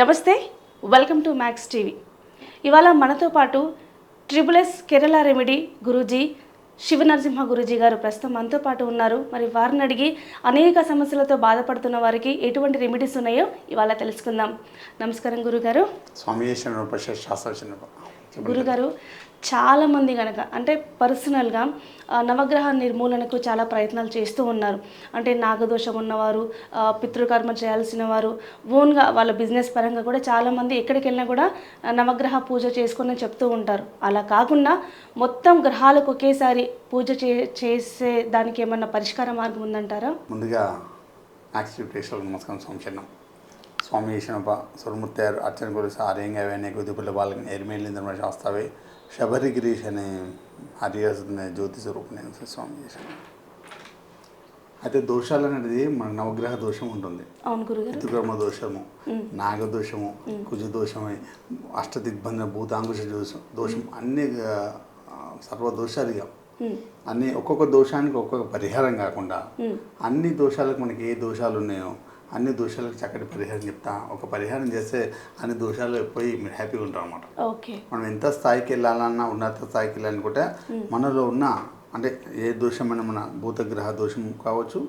నమస్తే, welcome to max TV. ఇవాళ మనతో పాటు ట్రిపుల్-ఎస్ కేరళ రెమెడీ గురూజీ శివనరసింహ గురూజీ గారు ప్రస్తుతం మనతో పాటు ఉన్నారు. మరి వారిని అడిగి అనేక సమస్యలతో బాధపడుతున్న వారికి ఎటువంటి రెమెడీస్ ఉన్నాయో ఇవాళ తెలుసుకుందాం. నమస్కారం గురుగారు. గురుగారు, చాలామంది కనుక అంటే పర్సనల్గా నవగ్రహ నిర్మూలనకు చాలా ప్రయత్నాలు చేస్తూ ఉన్నారు. అంటే నాగదోషం ఉన్నవారు, పితృకర్మ చేయాల్సిన వారు, ఓన్గా వాళ్ళ బిజినెస్ పరంగా కూడా చాలామంది ఎక్కడికి వెళ్ళినా కూడా నవగ్రహ పూజ చేసుకొని చెప్తూ ఉంటారు. అలా కాకుండా మొత్తం గ్రహాలకు ఒకేసారి పూజ చేసే దానికి ఏమన్నా పరిష్కార మార్గం ఉందంటారా? ముందుగా నమస్కారం. సంక్షేమం స్వామి ఈశ్వరప్ప సురమూర్తారు అర్చన గురించి ఆర్యంగా వేనే గుదిపుల్ల వాళ్ళని ఎరిమేలింద్రమ శాస్త్రవే శబరిగిరీష్ అనే హరియాసున్న జ్యోతి స్వరూపం స్వామి చేశాను. అయితే దోషాలు అనేది మన నవగ్రహ దోషం ఉంటుంది. పితృకర్మ దోషము, నాగదోషము, కుజదోషము, అష్టదిగ్బంధన, భూతాంకుశ దోషం అన్ని సర్వదోషాలుగా అన్ని ఒక్కొక్క దోషానికి ఒక్కొక్క పరిహారం కాకుండా అన్ని దోషాలకు మనకి ఏ దోషాలు ఉన్నాయో అన్ని దోషాలకు చక్కటి పరిహారం చెప్తా. ఒక పరిహారం చేస్తే అన్ని దోషాలు పోయి మీరు హ్యాపీగా ఉంటారు అనమాట. మనం ఎంత స్థాయికి వెళ్ళాలన్నా ఉన్నత స్థాయికి వెళ్ళాలనుకుంటే మనలో ఉన్న అంటే ఏ దోషమైనా మన భూతగ్రహ దోషం కావచ్చు,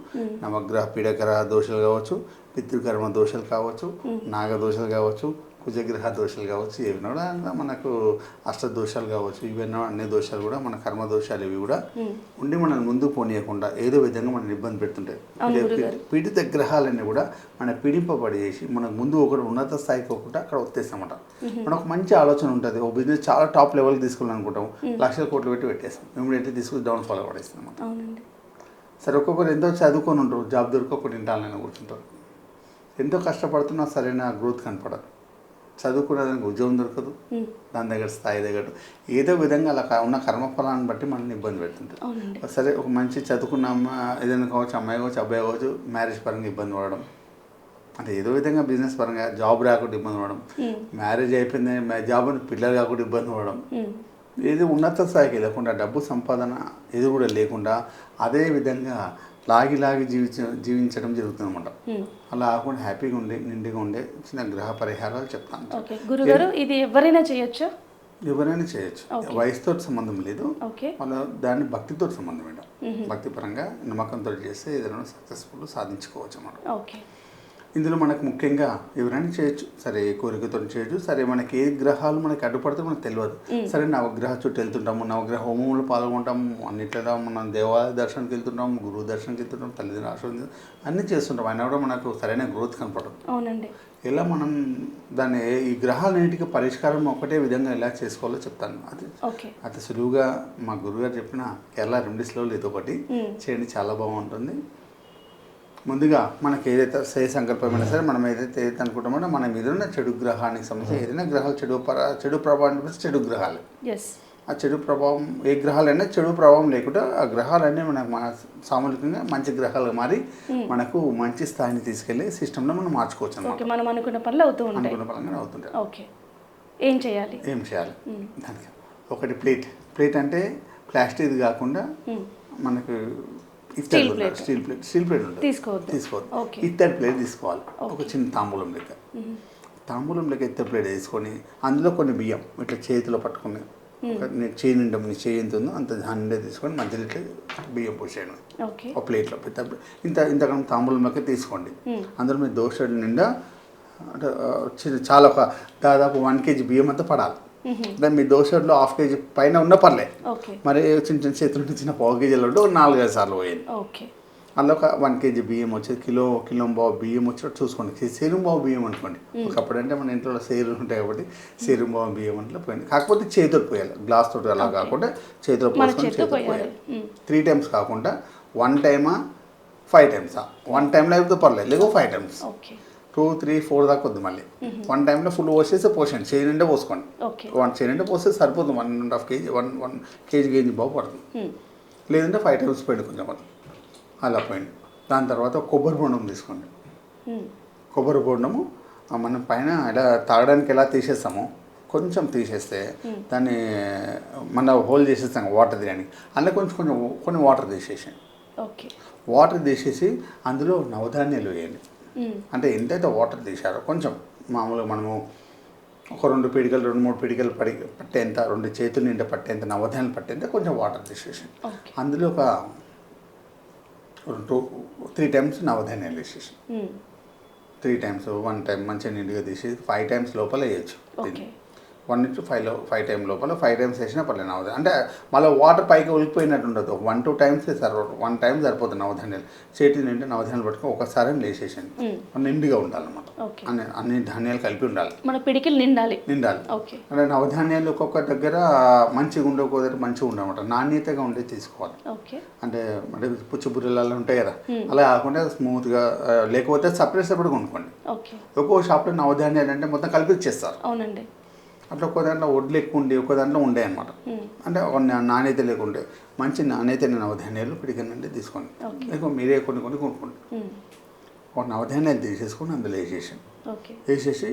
నవగ్రహ పీడగ్రహ దోషాలు కావచ్చు, పితృకర్మ దోషాలు కావచ్చు, నాగదోషాలు కావచ్చు, కుజగ్రహ దోషాలు కావచ్చు, ఇవి కూడా మనకు అష్టదోషాలు కావచ్చు, ఇవన్నీ అన్ని దోషాలు కూడా మన కర్మ దోషాలు ఇవి కూడా ఉండి మనల్ని ముందుకు పోనీయకుండా ఏదో విధంగా మనం ఇబ్బంది పెడుతుంటాయి. పీడిత గ్రహాలన్నీ కూడా మన పీడింపబడి చేసి మనకు ముందు ఒకటి ఉన్నత స్థాయికి ఒకటి అక్కడ వచ్చేస్తామట. మనకు మంచి ఆలోచన ఉంటుంది. ఒక బిజినెస్ చాలా టాప్ లెవెల్కి తీసుకోవాలనుకుంటాం, లక్షల కోట్లు పెట్టేస్తాం, ఇమీడియట్లీ తీసుకుని డౌన్ ఫాలో పడేస్తాం అన్నమాట. సరే, ఒక్కొక్కరు ఎంతో చదువుకొని ఉంటారు, జాబ్ దొరకకుండా ఇంటాలని కూర్చుంటారు. ఎంతో కష్టపడుతున్నా సరైన గ్రోత్ కనపడదు. చదువుకునేదానికి ఉద్యోగం దొరకదు, దాని దగ్గర స్థాయి దగ్గర ఏదో విధంగా అలా ఉన్న కర్మఫలాన్ని బట్టి మనల్ని ఇబ్బంది పెడుతుంటారు. సరే, ఒక మంచి చదువుకున్న ఏదైనా కావచ్చు, అమ్మాయి కావచ్చు, అబ్బాయి కావచ్చు, మ్యారేజ్ పరంగా ఇబ్బంది పడడం, అంటే ఏదో విధంగా బిజినెస్ పరంగా జాబ్ రాకుండా ఇబ్బంది పడడం, మ్యారేజ్ అయిపోయింది జాబ్ అని పిల్లలు కాకుండా ఇబ్బంది పడడం, ఏది ఉన్నత స్థాయికి వెళ్ళకుండా డబ్బు సంపాదన ఏది కూడా లేకుండా అదే విధంగా లాగి జీవించడం జరుగుతుంది అనమాట. అలా కాకుండా హ్యాపీగా ఉండే నిండిగా ఉండే చిన్న గ్రహ పరిహారాలు చెప్తాను. గురుగారు, ఇది ఎవరైనా చేయొచ్చు? ఎవరైనా చేయొచ్చు, వయసుతో సంబంధం లేదు. మన దాన్ని భక్తితో సంబంధం ఏంటో, భక్తి పరంగా నమ్మకంతో చేస్తే ఏదైనా సక్సెస్ఫుల్ సాధించుకోవచ్చు అన్నమాట. ఇందులో మనకు ముఖ్యంగా ఎవరైనా చేయొచ్చు. సరే, కోరికతో చేయొచ్చు. సరే, మనకి ఏ గ్రహాలు మనకి అడ్డుపడితే మనకు తెలియదు. సరే, నవగ్రహ చుట్టూ వెళ్తుంటాము, నవగ్రహ హోమంలో పాల్గొంటాము, అన్నిట్లో మనం దేవాలయ దర్శనానికి వెళ్తుంటాము, గురువు దర్శనానికి వెళ్తుంటాం, తల్లిదండ్రుల ఆశ్రమం అన్నీ చేస్తుంటాం. అయినా కూడా మనకు సరైన గ్రోత్ కనపడదు. అవునండి. ఎలా మనం దాన్ని ఈ గ్రహాలన్నిటికీ పరిష్కారం ఒకటే విధంగా ఎలా చేసుకోవాలో చెప్తాను. అది సులువుగా మా గురువుగారు చెప్పిన కేరళ రెమెడీస్లో ఏదో ఒకటి చేయండి, చాలా బాగుంటుంది. ముందుగా మనకి ఏదైతే సంకల్పమైనా సరే మనం ఏదైతే అనుకుంటామో మన మీద ఉన్న చెడు గ్రహానికి సంబంధించి ఏదైనా గ్రహాలు చెడు ప్రభావం చెడు గ్రహాలు, ఆ చెడు ప్రభావం ఏ గ్రహాలైనా చెడు ప్రభావం లేకుండా ఆ గ్రహాలన్నీ మనకు సామూహికంగా మంచి గ్రహాలుగా మారి మనకు మంచి స్థాయిని తీసుకెళ్లి సిస్టంలో మనం మార్చుకోవచ్చు అన్నమాట. మనం అనుకున్న పనులు అవుతుంటాయి. ఏం చేయాలి దానికి ఒకటి ప్లేట్ అంటే ప్లాస్టిక్ కాకుండా మనకు స్టీల్ ప్లేట్ ఉంటుంది, తీసుకోవద్దు. ఇత్తడి ప్లేట్ తీసుకోవాలి. ఒక చిన్న తాంబూలం లెక్క ఇత్తడి ప్లేట్ తీసుకొని అందులో కొన్ని బియ్యం ఇట్లా చేతిలో పట్టుకుని చేయి నిండా నీ చేయి ఎంత ఉందో అంత నిండా తీసుకొని మధ్యలో ఇట్లా బియ్యం పోసేయండి ఒక ప్లేట్లో. ఇంతకన్నా తాంబూలం లెక్క తీసుకోండి. అందులో మీ దోశ నిండా అంటే చాలా ఒక దాదాపు 1 kg బియ్యం అంతా పడాలి. దాన్ని మీ దోశలో 1/2 kg పైన ఉన్న పర్లే, మరి చిన్న చిన్న చేతులు చిన్న 1/4 kgలో ఉంటే 4-5 సార్లు పోయింది. అందులో ఒక 1 kg బియ్యం వచ్చేది, కిలో బావు బియ్యం వచ్చేటట్టు చూసుకోండి. సేరుంబావు బియ్యం అనుకోండి. ఒకప్పుడు అంటే మన ఇంట్లో సేరులు ఉంటాయి కాబట్టి సేరుంబావు బియ్యం అంటే పోయింది. కాకపోతే చేతితో పోయాలి, గ్లాస్ తోటి అలా కాకుండా చేతిలో పోసుకొని చేతితో పోయాలి. 3 times కాకుండా 1 time 5 times. 1 timeలో అయితే పర్లేదు, లేకపోతే 5 times, 2, 3, 4 దాకా వద్దు. మళ్ళీ 1 timeలో ఫుల్ పోసేసి చేయి నిండా పోసుకోండి. 1 చేయి నిండా పోస్తే సరిపోతుంది. 1.5 kg 1 kg బాగు పడుతుంది. లేదంటే 5 times పోయింది కొంచెం అలా పోయింది. దాని తర్వాత కొబ్బరి బొండం తీసుకోండి. కొబ్బరి బొండము మనం పైన ఇలా తాగడానికి ఎలా తీసేస్తామో కొంచెం తీసేస్తే దాన్ని మన హోల్ చేసేస్తాం వాటర్ తీయడానికి. అందులో కొన్ని వాటర్ తీసేసాను. వాటర్ తీసేసి అందులో నవధాన్యాలు వేయండి. అంటే ఎంతైతే వాటర్ తీశారో కొంచెం మామూలుగా మనము ఒక 2 పిడికలు 2-3 పిడికలు పట్టేంత 2 చేతులు నిండా పట్టేంత నవధాన్యాలు పట్టేంత కొంచెం వాటర్ తీసేసి ఓకే. అందులో ఒక 3 టైమ్స్ నవధాన్యాలు వేసేసి 3 టైమ్స్ 1 టైం మంచిగా నీట్గా తీసేసి 5 టైమ్స్ లోపల వేయచ్చు. ఓకే. 1 to 5 టైం లోపల 5 టైమ్స్ వేసినా పర్లేదు నవధాన్యం. అంటే మళ్ళీ వాటర్ పైకి ఒలిగిపోయినట్టు ఉండదు. ఒక 1-2 టైమ్స్ 1 టైం సరిపోతుంది నవధాన్యాలు. చేతి నిండా నవధాన్యాలు పట్టుకొని ఒకసారి లేచేసేయండి. నిండుగా ఉండాలన్నమాట. ఓకే. అన్ని ధాన్యాలు కలిపి ఉండాలి. మన పిడికిలు నిండాలి. ఓకే. అంటే నవధాన్యాలు ఒక్కొక్క దగ్గర మంచిగా ఉండే ఒక్కొక్క దగ్గర మంచిగా ఉండనమాట. నాణ్యతగా ఉండే తీసుకోవాలి. ఓకే. అంటే పుచ్చుబుర్రెలలో ఉంటాయి కదా, అలా కాకుండా స్మూత్గా, లేకపోతే సపరేట్గా కొనుక్కోండి. ఓకే. ఒక్కో షాప్లో నవధాన్యాలు అంటే మొత్తం కలిపి ఇచ్చేస్తారు. అవునండి. అట్లా ఒక్కో దాంట్లో వడ్లు ఎక్కువ ఉండి ఒక్కో దాంట్లో ఉండే అనమాట. అంటే నాణ్యత లేకుండే మంచి నాణ్యత నవధాన్యాలు పిడికనండి తీసుకోండి. లేకపోతే మీరే కొన్ని కొనుక్కోండి. ఒక నవధాన్యాలు తీసేసుకొని అందులో వేసేసి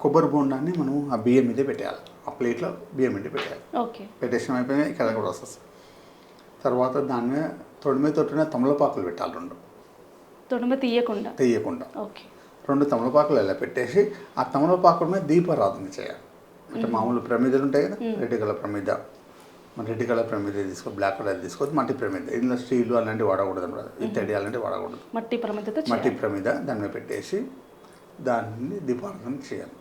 కొబ్బరి బొండాన్ని మనం ఆ బియ్యం మీదే పెట్టేయాలి. ఆ ప్లేట్లో బియ్యం మీద పెట్టేయాలి. పెట్టేసిన అయిపోయినా ఇక్కడ కూడా వస్తుంది. తర్వాత దాని మీద తొట్టిన తమలపాకులు పెట్టాలి. 2 తొడిమ తీయకుండా 2 తమలపాకులు ఇలా పెట్టేసి ఆ తమలపాకుల మీద దీపారాధన చేయాలి. అంటే మామూలు ప్రమిదలు ఉంటాయి కదా, రెడ్ కలర్ ప్రమిద, రెడ్ కలర్ ప్రమిద తీసుకో, బ్లాక్ కలర్ తీసుకోవద్దు, మట్టి ప్రమిద. ఇందులో స్టీలు అలాంటివి వాడకూడదు అన్నమాట. ఇత్తడి అలాంటివి వాడకూడదు. మట్టి ప్రమిద దాని మీద పెట్టేసి దాన్ని దీపారాధన చేయాలి.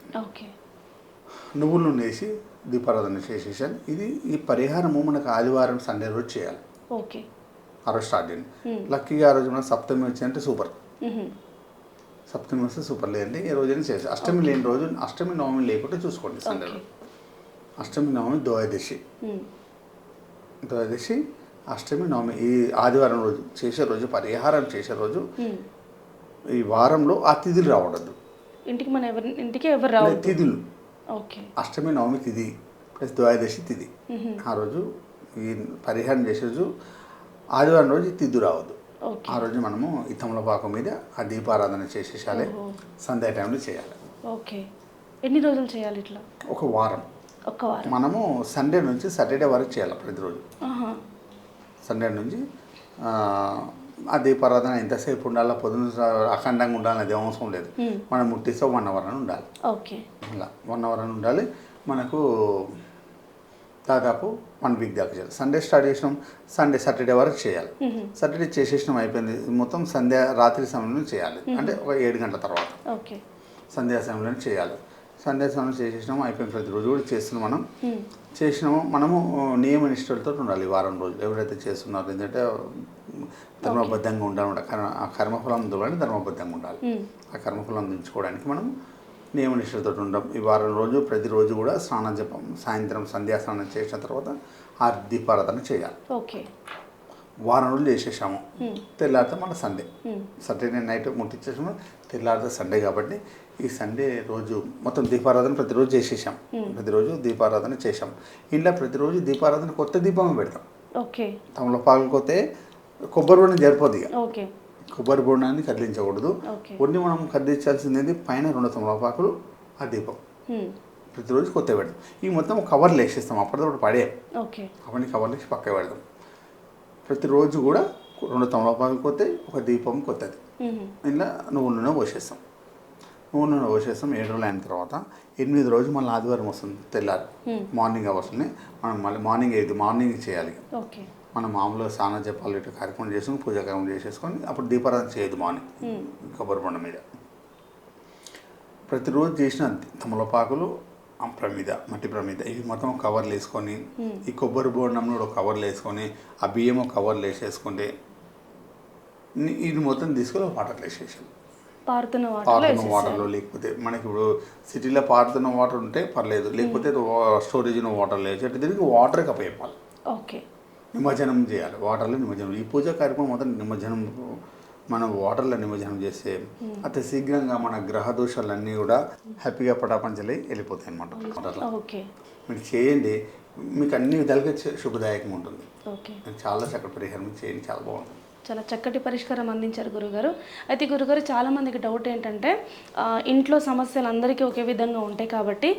నువ్వుల నూనె వేసి దీపారాధన చేసేసాను. ఈ పరిహారము మనకు ఆదివారం సండే రోజు చేయాలి. ఆ రోజు స్టార్ట్ చేయండి. లక్కీగా ఆ రోజు మనకు సప్తమి వచ్చిందంటే సూపర్. సప్తమి వస్తే సూపర్. లేదండి ఏ రోజైనా చేసి అష్టమి లేని రోజు, అష్టమి నవమి లేకుంటే చూసుకోండి. సండేలో అష్టమి నవమి ద్వాదశి అష్టమి నవమి ఈ ఆదివారం రోజు చేసే రోజు, పరిహారం చేసే రోజు, ఈ వారంలో ఆ తిథులు రావడద్దు. ఇంటికి ఎవరు రావద్దు. తిథులు అష్టమి నవమి తిథి ప్లస్ ద్వాదశి తిథి. ఆ రోజు ఈ పరిహారం చేసే రోజు ఆదివారం రోజు తిథి రావద్దు. ఆ రోజు మనము ఈ తమలపాకు మీద ఆ దీపారాధన చేసేసాలి. సంధ్యా టైంలో చేయాలి. ఎన్ని రోజులు చేయాలి ఇట్లా? ఒక వారం. మనము సండే నుంచి సాటర్డే వరకు చేయాలి. ప్రతిరోజు సండే నుంచి ఆ దీపారాధన ఎంతసేపు ఉండాలి, పొద్దున అఖండంగా ఉండాలి, అది అవసరం లేదు. మనం ముట్టిస్తే 1 అవర్ అని ఉండాలి. అలా 1 అవర్ అని ఉండాలి. మనకు దాదాపు 1 వీక్ దాకా చేయాలి. సండే స్టార్ట్ చేసినాం, సాటర్డే వరకు చేయాలి. సాటర్డే చేసేసినాం అయిపోయింది. మొత్తం రాత్రి సమయంలో చేయాలి. అంటే ఒక 7 గంటల తర్వాత సంధ్యా సమయంలో చేయాలి. సంధ్యా సమయంలో చేసేసినాము అయిపోయింది. ప్రతిరోజు కూడా చేస్తున్నాం. మనము నియమ నిష్ఠలతో ఉండాలి. వారం రోజులు ఎవరైతే చేస్తున్నారో, ఎందుకంటే ధర్మబద్ధంగా ఉండాలి. ఆ కర్మఫలం ఉండాలని ధర్మబద్ధంగా ఉండాలి. ఆ కర్మఫలం దించుకోవడానికి మనం నియమనిష్టతో ఉండడం. ఈ వారం రోజు ప్రతిరోజు కూడా స్నానం జపం, సాయంత్రం సంధ్యా స్నానం చేసిన తర్వాత ఆ దీపారాధన చేయాలి. వారం రోజులు చేసేసాము. తెల్లారితే మన సాటర్డే నైట్ ముట్టించేసాము. తెల్లారితే సండే కాబట్టి ఈ సండే రోజు మొత్తం దీపారాధన ప్రతిరోజు చేసేసాం. ప్రతిరోజు దీపారాధన చేసాం. ఇంట్లో ప్రతిరోజు దీపారాధన కొత్త దీపమే పెడతాం. తమలపాకులు కొత్త కొబ్బరి బొండం జరిపోదు. కొబ్బరి బొండాన్ని కదిలించకూడదు. కొన్ని మనం కదిలించాల్సింది పైన 2 తమలపాకులు, ఆ దీపం ప్రతిరోజు కొత్త పెడతాం. ఈ మొత్తం కవర్లు వేసేస్తాం. అప్పటితో పడేయం. అవన్నీ కవర్లు వేసి పక్క పెడతాం. ప్రతిరోజు కూడా 2 తమలపాకులు కొత్త, ఒక దీపం కొత్తది. ఇలా నువ్వుల నూనె పోసేస్తాం. 7 రోజులు అయిన తర్వాత 8 రోజు మళ్ళీ ఆదివారం వస్తుంది. తెల్లారి మార్నింగ్ అవర్స్ని మనం మళ్ళీ మార్నింగ్ చేయాలి. మనం మామూలుగా స్నానం జపాలు ఇట్లా కార్యక్రమం చేసుకుని పూజా కార్యక్రమం చేసేసుకొని అప్పుడు దీపారాధన చేయదు. మార్నింగ్ కొబ్బరి బొండం మీద ప్రతిరోజు చేసిన తమలపాకులు, ప్రమిద, మట్టి ప్రమిద, ఇవి మొత్తం కవర్లు వేసుకొని, ఈ కొబ్బరి బొండంలో కూడా కవర్లు వేసుకొని, ఆ బియ్యం కవర్లు వేసేసుకుంటే ఇది మొత్తం తీసుకొని వాటర్లో వేసేసాం. పారుతున్న వాటర్లో, లేకపోతే మనకి ఇప్పుడు సిటీలో పారుతున్న వాటర్ ఉంటే పర్లేదు, లేకపోతే స్టోరేజ్ వాటర్ లేదు. దీనికి వాటర్ కప్ వేయాలి. నిమజ్జనం చేయాలి. వాటర్లో నిమజ్జనం. ఈ పూజా కార్యక్రమం మొత్తం నిమజ్జనం, మనం వాటర్లో నిమజ్జనం చేస్తే అతి శీఘ్రంగా మన గ్రహ దోషాలన్నీ కూడా హ్యాపీగా పటాపంచలై వెళ్ళిపోతాయి అన్నమాట. మీరు చేయండి, మీకు అన్ని విధాలుగా శుభదాయకం ఉంటుంది. చాలా చక్కటి పరిహారం చేయండి, చాలా బాగుంటుంది. చాలా చక్కటి పరిష్కారం అందించారు గురుగారు. అయితే గురుగారు, చాలామందికి డౌట్ ఏంటంటే ఇంట్లో సమస్యలు అందరికీ ఒకే విధంగా ఉంటాయి కాబట్టి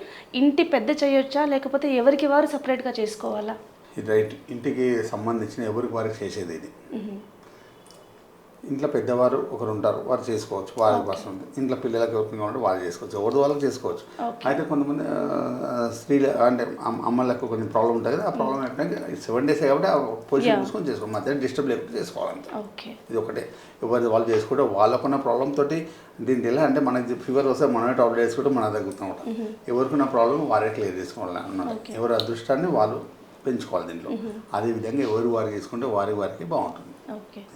ఇంటి పెద్ద చేయొచ్చా, లేకపోతే ఎవరికి వారు సపరేట్గా చేసుకోవాలా? ఇది రైట్. ఇంటికి సంబంధించిన ఎవరికి వారికి చేసేది ఇది. ఇంట్లో పెద్దవారు ఒకరు ఉంటారు, వారు చేసుకోవచ్చు, వారి కోసం ఉంటుంది. ఇంట్లో పిల్లలకి ఎవరికి కావాలంటే వాళ్ళు చేసుకోవచ్చు, ఎవరిది వాళ్ళకి చేసుకోవచ్చు. అయితే కొంతమంది స్త్రీలు అంటే అమ్మలకు కొన్ని ప్రాబ్లం ఉంటుంది కదా, ఆ ప్రాబ్లం ఏంటంటే 7 days కాబట్టి ఆ పొజిషన్ చూసుకొని చేసుకోవాలి, మధ్య డిస్టర్బ్ లేకుండా చేసుకోవాలంటే. ఇది ఒకటే, ఎవరిది వాళ్ళు చేసుకుంటే వాళ్ళకున్న ప్రాబ్లం తోటి. దీనికి ఎలా అంటే మనకి ఫీవర్ వస్తే మనమే టాబ్లెట్ వేసుకుంటే మన తగ్గుతూ ఉంటాం. ఎవరికున్న ప్రాబ్లం వారే క్లియర్ చేసుకోవాలి అన్నమాట. ఎవరి అదృష్టాన్ని వాళ్ళు పెంచుకోవాలి దీంట్లో. అదేవిధంగా ఎవరు వారు చేసుకుంటే వారికి బాగుంటుంది.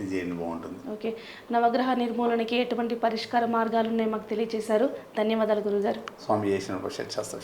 ఇది చేయండి, బాగుంటుంది. ఓకే, నవగ్రహ నిర్మూలనకి ఎటువంటి పరిష్కార మార్గాలు ఉన్నాయి మాకు తెలియజేశారు. ధన్యవాదాలు గురుగారు. స్వామి చేసిన శాస్త్ర